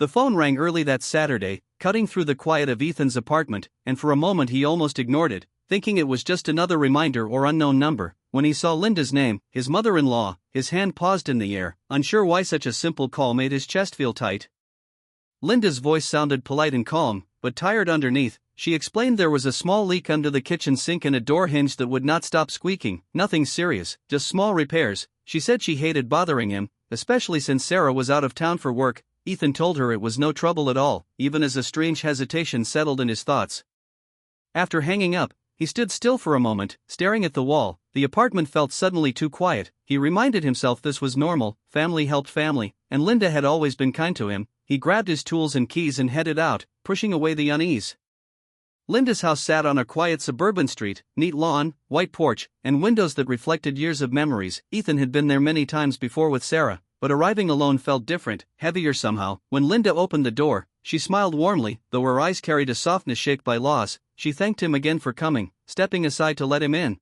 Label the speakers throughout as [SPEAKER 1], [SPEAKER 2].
[SPEAKER 1] The phone rang early that Saturday, cutting through the quiet of Ethan's apartment, and for a moment he almost ignored it, thinking it was just another reminder or unknown number. When he saw Linda's name, his mother-in-law, his hand paused in the air, unsure why such a simple call made his chest feel tight. Linda's voice sounded polite and calm, but tired underneath. She explained there was a small leak under the kitchen sink and a door hinge that would not stop squeaking. Nothing serious, just small repairs. She said she hated bothering him, especially since Sarah was out of town for work. Ethan told her it was no trouble at all, even as a strange hesitation settled in his thoughts. After hanging up, he stood still for a moment, staring at the wall. The apartment felt suddenly too quiet. He reminded himself this was normal, family helped family, and Linda had always been kind to him. He grabbed his tools and keys and headed out, pushing away the unease. Linda's house sat on a quiet suburban street, neat lawn, white porch, and windows that reflected years of memories. Ethan had been there many times before with Sarah, but arriving alone felt different, heavier somehow. When Linda opened the door, she smiled warmly, though her eyes carried a softness shaped by loss. She thanked him again for coming, stepping aside to let him in.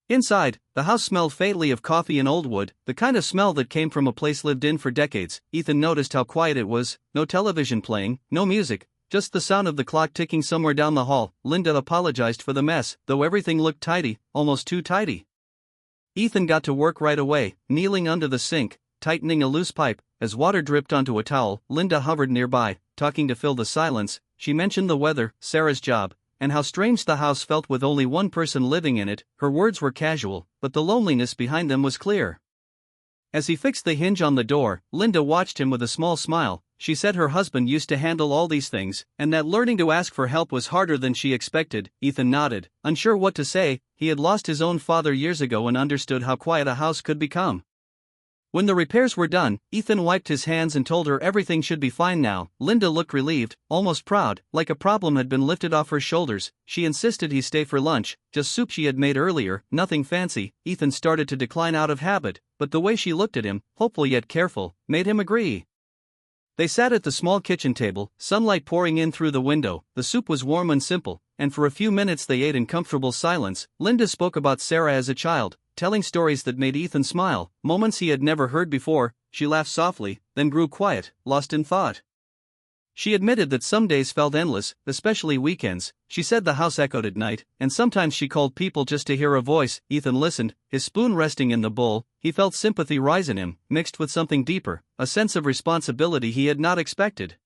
[SPEAKER 1] Inside, the house smelled faintly of coffee and old wood, the kind of smell that came from a place lived in for decades. Ethan noticed how quiet it was, no television playing, no music, just the sound of the clock ticking somewhere down the hall. Linda apologized for the mess, though everything looked tidy, almost too tidy. Ethan got to work right away, kneeling under the sink, tightening a loose pipe. As water dripped onto a towel, Linda hovered nearby, talking to fill the silence. She mentioned the weather, Sarah's job, and how strange the house felt with only one person living in it. Her words were casual, but the loneliness behind them was clear. As he fixed the hinge on the door, Linda watched him with a small smile. She said her husband used to handle all these things, and that learning to ask for help was harder than she expected. Ethan nodded, unsure what to say. He had lost his own father years ago and understood how quiet a house could become. When the repairs were done, Ethan wiped his hands and told her everything should be fine now. Linda looked relieved, almost proud, like a problem had been lifted off her shoulders. She insisted he stay for lunch, just soup she had made earlier, nothing fancy. Ethan started to decline out of habit, but the way she looked at him, hopeful yet careful, made him agree. They sat at the small kitchen table, sunlight pouring in through the window. The soup was warm and simple, and for a few minutes they ate in comfortable silence. Linda spoke about Sarah as a child, telling stories that made Ethan smile, moments he had never heard before. She laughed softly, then grew quiet, lost in thought. She admitted that some days felt endless, especially weekends. She said the house echoed at night, and sometimes she called people just to hear a voice. Ethan listened, his spoon resting in the bowl. He felt sympathy rise in him, mixed with something deeper, a sense of responsibility he had not expected.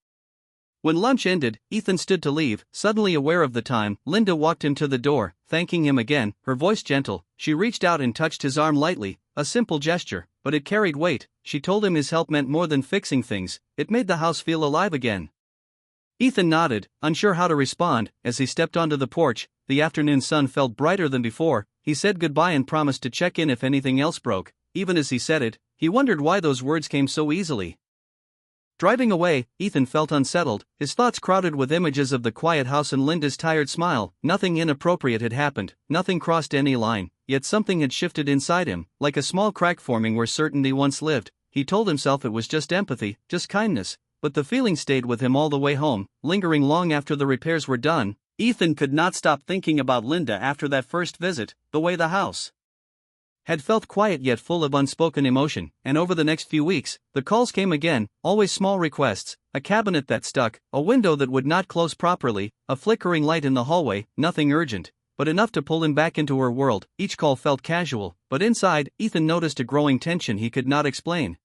[SPEAKER 1] When lunch ended, Ethan stood to leave, suddenly aware of the time. Linda walked him to the door, thanking him again, her voice gentle. She reached out and touched his arm lightly, a simple gesture, but it carried weight. She told him his help meant more than fixing things, it made the house feel alive again. Ethan nodded, unsure how to respond. As he stepped onto the porch, the afternoon sun felt brighter than before. He said goodbye and promised to check in if anything else broke. Even as he said it, he wondered why those words came so easily. Driving away, Ethan felt unsettled, his thoughts crowded with images of the quiet house and Linda's tired smile. Nothing inappropriate had happened, nothing crossed any line, yet something had shifted inside him, like a small crack forming where certainty once lived. He told himself it was just empathy, just kindness, but the feeling stayed with him all the way home, lingering long after the repairs were done. Ethan could not stop thinking about Linda after that first visit, the way the house had felt quiet yet full of unspoken emotion. And over the next few weeks, the calls came again, always small requests, a cabinet that stuck, a window that would not close properly, a flickering light in the hallway. Nothing urgent, but enough to pull him back into her world. Each call felt casual, but inside, Ethan noticed a growing tension he could not explain.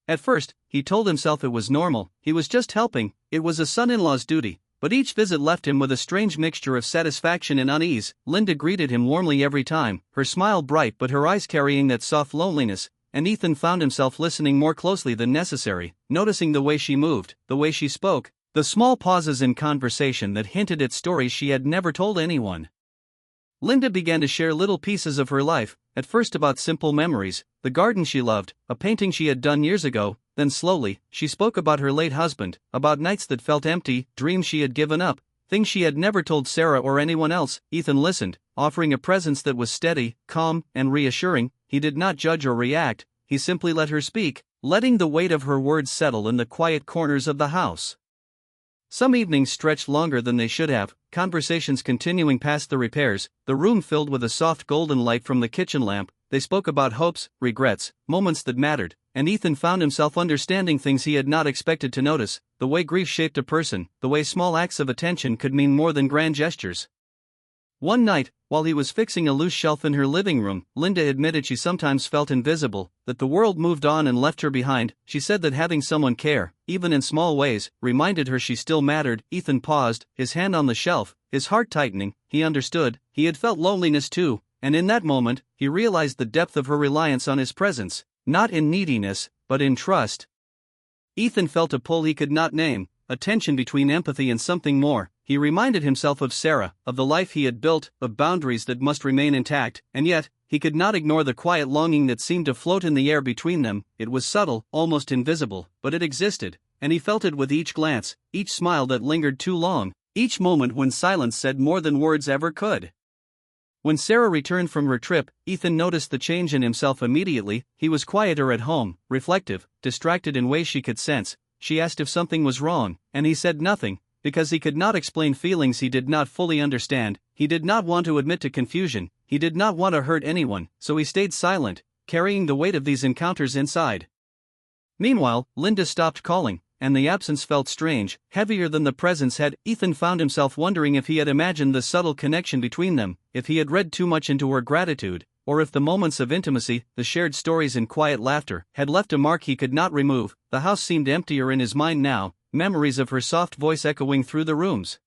[SPEAKER 1] At first, he told himself it was normal, he was just helping, it was a son-in-law's duty. But each visit left him with a strange mixture of satisfaction and unease. Linda greeted him warmly every time, her smile bright but her eyes carrying that soft loneliness, and Ethan found himself listening more closely than necessary, noticing the way she moved, the way she spoke, the small pauses in conversation that hinted at stories she had never told anyone. Linda began to share little pieces of her life, at first about simple memories, the garden she loved, a painting she had done years ago. Then slowly, she spoke about her late husband, about nights that felt empty, dreams she had given up, things she had never told Sarah or anyone else. Ethan listened, offering a presence that was steady, calm, and reassuring. He did not judge or react, he simply let her speak, letting the weight of her words settle in the quiet corners of the house. Some evenings stretched longer than they should have, conversations continuing past the repairs, the room filled with a soft golden light from the kitchen lamp. They spoke about hopes, regrets, moments that mattered, and Ethan found himself understanding things he had not expected to notice, the way grief shaped a person, the way small acts of attention could mean more than grand gestures. One night, while he was fixing a loose shelf in her living room, Linda admitted she sometimes felt invisible, that the world moved on and left her behind. She said that having someone care, even in small ways, reminded her she still mattered. Ethan paused, his hand on the shelf, his heart tightening. He understood, he had felt loneliness too, and in that moment, he realized the depth of her reliance on his presence, not in neediness, but in trust. Ethan felt a pull he could not name, a tension between empathy and something more. He reminded himself of Sarah, of the life he had built, of boundaries that must remain intact, and yet, he could not ignore the quiet longing that seemed to float in the air between them. It was subtle, almost invisible, but it existed, and he felt it with each glance, each smile that lingered too long, each moment when silence said more than words ever could. When Sarah returned from her trip, Ethan noticed the change in himself immediately. He was quieter at home, reflective, distracted in ways she could sense. She asked if something was wrong, and he said nothing, because he could not explain feelings he did not fully understand. He did not want to admit to confusion, he did not want to hurt anyone, so he stayed silent, carrying the weight of these encounters inside. Meanwhile, Linda stopped calling, and the absence felt strange, heavier than the presence had. Ethan found himself wondering if he had imagined the subtle connection between them, if he had read too much into her gratitude, or if the moments of intimacy, the shared stories and quiet laughter, had left a mark he could not remove. The house seemed emptier in his mind now, memories of her soft voice echoing through the rooms.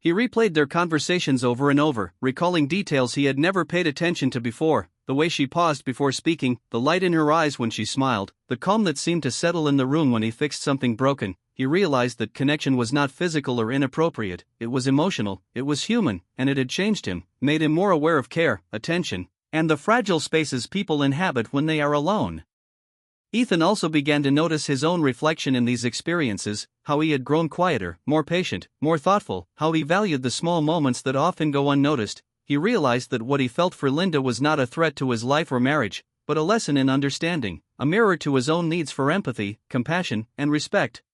[SPEAKER 1] He replayed their conversations over and over, recalling details he had never paid attention to before, the way she paused before speaking, the light in her eyes when she smiled, the calm that seemed to settle in the room when he fixed something broken. He realized that connection was not physical or inappropriate, it was emotional, it was human, and it had changed him, made him more aware of care, attention, and the fragile spaces people inhabit when they are alone. Ethan also began to notice his own reflection in these experiences, how he had grown quieter, more patient, more thoughtful, how he valued the small moments that often go unnoticed. He realized that what he felt for Linda was not a threat to his life or marriage, but a lesson in understanding, a mirror to his own needs for empathy, compassion, and respect.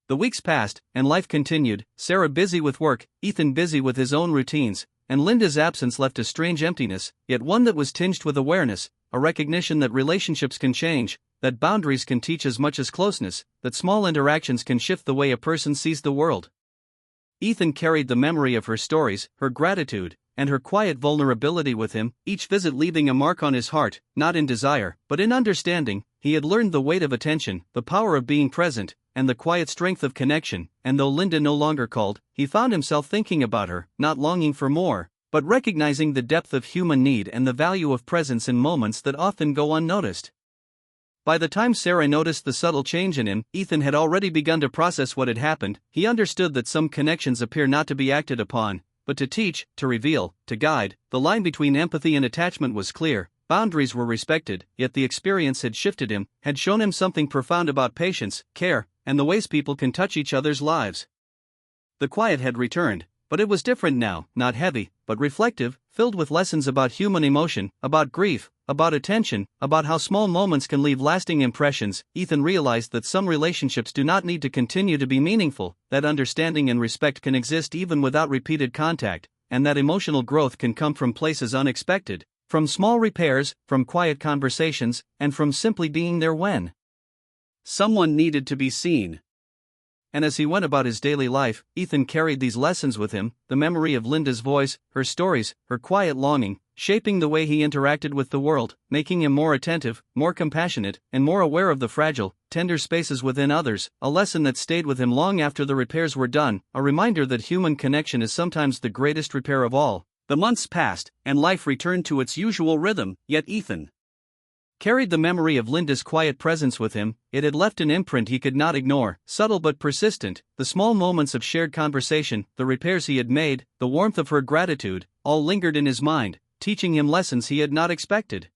[SPEAKER 1] The weeks passed, and life continued, Sarah busy with work, Ethan busy with his own routines, and Linda's absence left a strange emptiness, yet one that was tinged with awareness, a recognition that relationships can change, that boundaries can teach as much as closeness, that small interactions can shift the way a person sees the world. Ethan carried the memory of her stories, her gratitude, and her quiet vulnerability with him, each visit leaving a mark on his heart, not in desire, but in understanding. He had learned the weight of attention, the power of being present, and the quiet strength of connection, and though Linda no longer called, he found himself thinking about her, not longing for more, but recognizing the depth of human need and the value of presence in moments that often go unnoticed. By the time Sarah noticed the subtle change in him, Ethan had already begun to process what had happened. He understood that some connections appear not to be acted upon, but to teach, to reveal, to guide. The line between empathy and attachment was clear, boundaries were respected, yet the experience had shifted him, had shown him something profound about patience, care, and the ways people can touch each other's lives. The quiet had returned, but it was different now, not heavy, but reflective, filled with lessons about human emotion, about grief, about attention, about how small moments can leave lasting impressions. Ethan realized that some relationships do not need to continue to be meaningful, that understanding and respect can exist even without repeated contact, and that emotional growth can come from places unexpected, from small repairs, from quiet conversations, and from simply being there when someone needed to be seen. And as he went about his daily life, Ethan carried these lessons with him, the memory of Linda's voice, her stories, her quiet longing, shaping the way he interacted with the world, making him more attentive, more compassionate, and more aware of the fragile, tender spaces within others, a lesson that stayed with him long after the repairs were done, a reminder that human connection is sometimes the greatest repair of all. The months passed, and life returned to its usual rhythm, yet Ethan carried the memory of Linda's quiet presence with him. It had left an imprint he could not ignore, subtle but persistent, the small moments of shared conversation, the repairs he had made, the warmth of her gratitude, all lingered in his mind, teaching him lessons he had not expected.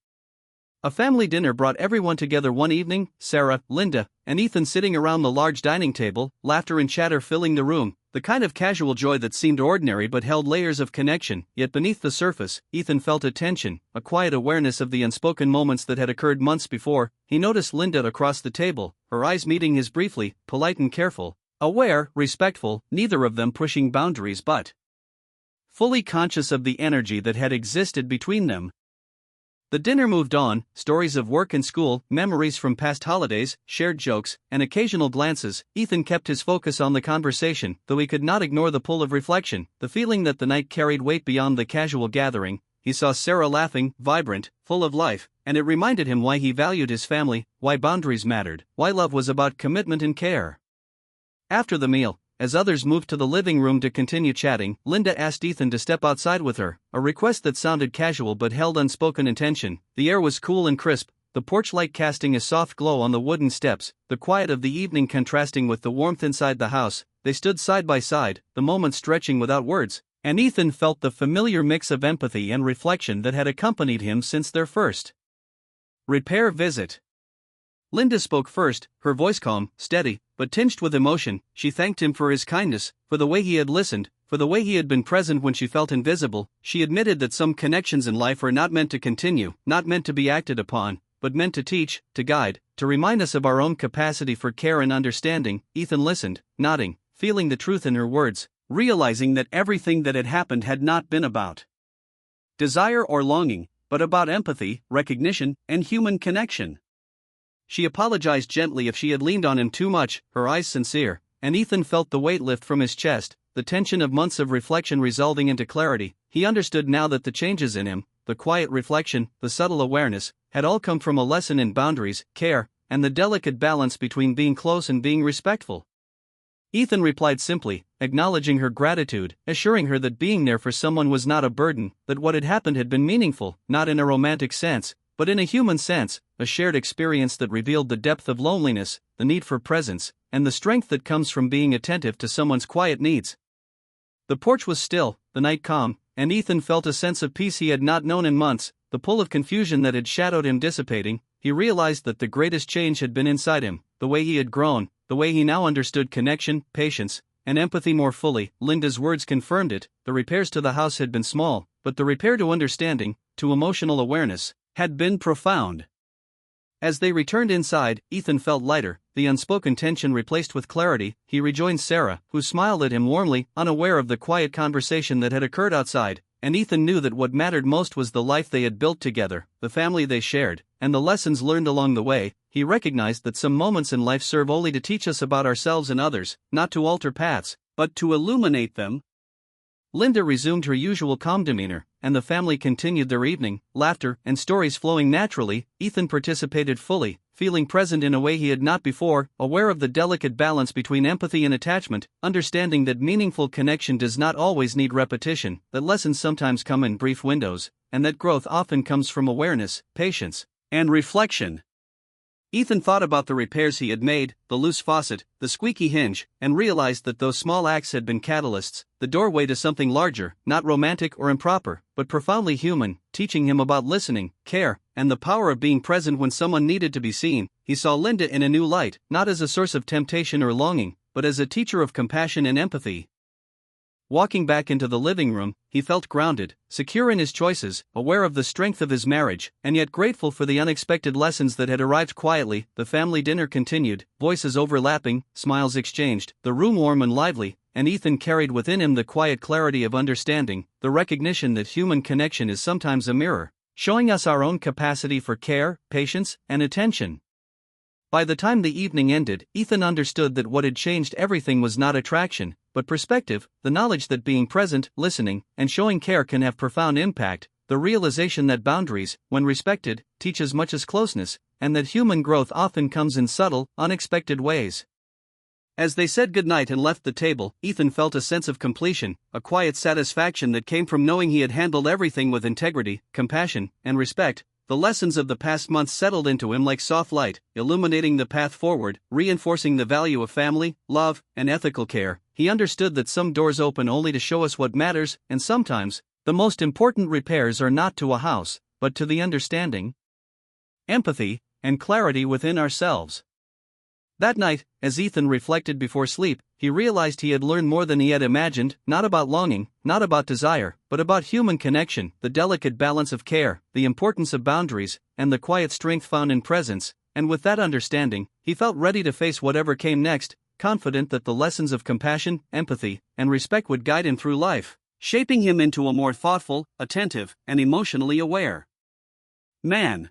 [SPEAKER 1] A family dinner brought everyone together one evening, Sarah, Linda, and Ethan sitting around the large dining table, laughter and chatter filling the room, the kind of casual joy that seemed ordinary but held layers of connection. Yet beneath the surface, Ethan felt a tension, a quiet awareness of the unspoken moments that had occurred months before. He noticed Linda across the table, her eyes meeting his briefly, polite and careful, aware, respectful, neither of them pushing boundaries but fully conscious of the energy that had existed between them. The dinner moved on, stories of work and school, memories from past holidays, shared jokes, and occasional glances. Ethan kept his focus on the conversation, though he could not ignore the pull of reflection, the feeling that the night carried weight beyond the casual gathering. He saw Sarah laughing, vibrant, full of life, and it reminded him why he valued his family, why boundaries mattered, why love was about commitment and care. After the meal, as others moved to the living room to continue chatting, Linda asked Ethan to step outside with her, a request that sounded casual but held unspoken intention. The air was cool and crisp, the porch light casting a soft glow on the wooden steps, the quiet of the evening contrasting with the warmth inside the house. They stood side by side, the moment stretching without words, and Ethan felt the familiar mix of empathy and reflection that had accompanied him since their first repair visit. Linda spoke first, her voice calm, steady, but tinged with emotion. She thanked him for his kindness, for the way he had listened, for the way he had been present when she felt invisible. She admitted that some connections in life are not meant to continue, not meant to be acted upon, but meant to teach, to guide, to remind us of our own capacity for care and understanding. Ethan listened, nodding, feeling the truth in her words, realizing that everything that had happened had not been about desire or longing, but about empathy, recognition, and human connection. She apologized gently if she had leaned on him too much, her eyes sincere, and Ethan felt the weight lift from his chest, the tension of months of reflection resolving into clarity. He understood now that the changes in him, the quiet reflection, the subtle awareness, had all come from a lesson in boundaries, care, and the delicate balance between being close and being respectful. Ethan replied simply, acknowledging her gratitude, assuring her that being there for someone was not a burden, that what had happened had been meaningful, not in a romantic sense, but in a human sense, a shared experience that revealed the depth of loneliness, the need for presence, and the strength that comes from being attentive to someone's quiet needs. The porch was still, the night calm, and Ethan felt a sense of peace he had not known in months, the pull of confusion that had shadowed him dissipating. He realized that the greatest change had been inside him, the way he had grown, the way he now understood connection, patience, and empathy more fully. Linda's words confirmed it. The repairs to the house had been small, but the repair to understanding, to emotional awareness, had been profound. As they returned inside, Ethan felt lighter, the unspoken tension replaced with clarity. He rejoined Sarah, who smiled at him warmly, unaware of the quiet conversation that had occurred outside, and Ethan knew that what mattered most was the life they had built together, the family they shared, and the lessons learned along the way. He recognized that some moments in life serve only to teach us about ourselves and others, not to alter paths, but to illuminate them. Linda resumed her usual calm demeanor, and the family continued their evening, laughter and stories flowing naturally. Ethan participated fully, feeling present in a way he had not before, aware of the delicate balance between empathy and attachment, understanding that meaningful connection does not always need repetition, that lessons sometimes come in brief windows, and that growth often comes from awareness, patience, and reflection. Ethan thought about the repairs he had made, the loose faucet, the squeaky hinge, and realized that those small acts had been catalysts, the doorway to something larger, not romantic or improper, but profoundly human, teaching him about listening, care, and the power of being present when someone needed to be seen. He saw Linda in a new light, not as a source of temptation or longing, but as a teacher of compassion and empathy. Walking back into the living room, he felt grounded, secure in his choices, aware of the strength of his marriage, and yet grateful for the unexpected lessons that had arrived quietly. The family dinner continued, voices overlapping, smiles exchanged, the room warm and lively, and Ethan carried within him the quiet clarity of understanding, the recognition that human connection is sometimes a mirror, showing us our own capacity for care, patience, and attention. By the time the evening ended, Ethan understood that what had changed everything was not attraction, but perspective, the knowledge that being present, listening, and showing care can have profound impact, the realization that boundaries, when respected, teach as much as closeness, and that human growth often comes in subtle, unexpected ways. As they said goodnight and left the table, Ethan felt a sense of completion, a quiet satisfaction that came from knowing he had handled everything with integrity, compassion, and respect. The lessons of the past months settled into him like soft light, illuminating the path forward, reinforcing the value of family, love, and ethical care. He understood that some doors open only to show us what matters, and sometimes, the most important repairs are not to a house, but to the understanding, empathy, and clarity within ourselves. That night, as Ethan reflected before sleep, he realized he had learned more than he had imagined, not about longing, not about desire, but about human connection, the delicate balance of care, the importance of boundaries, and the quiet strength found in presence. And with that understanding, he felt ready to face whatever came next, confident that the lessons of compassion, empathy, and respect would guide him through life, shaping him into a more thoughtful, attentive, and emotionally aware Man.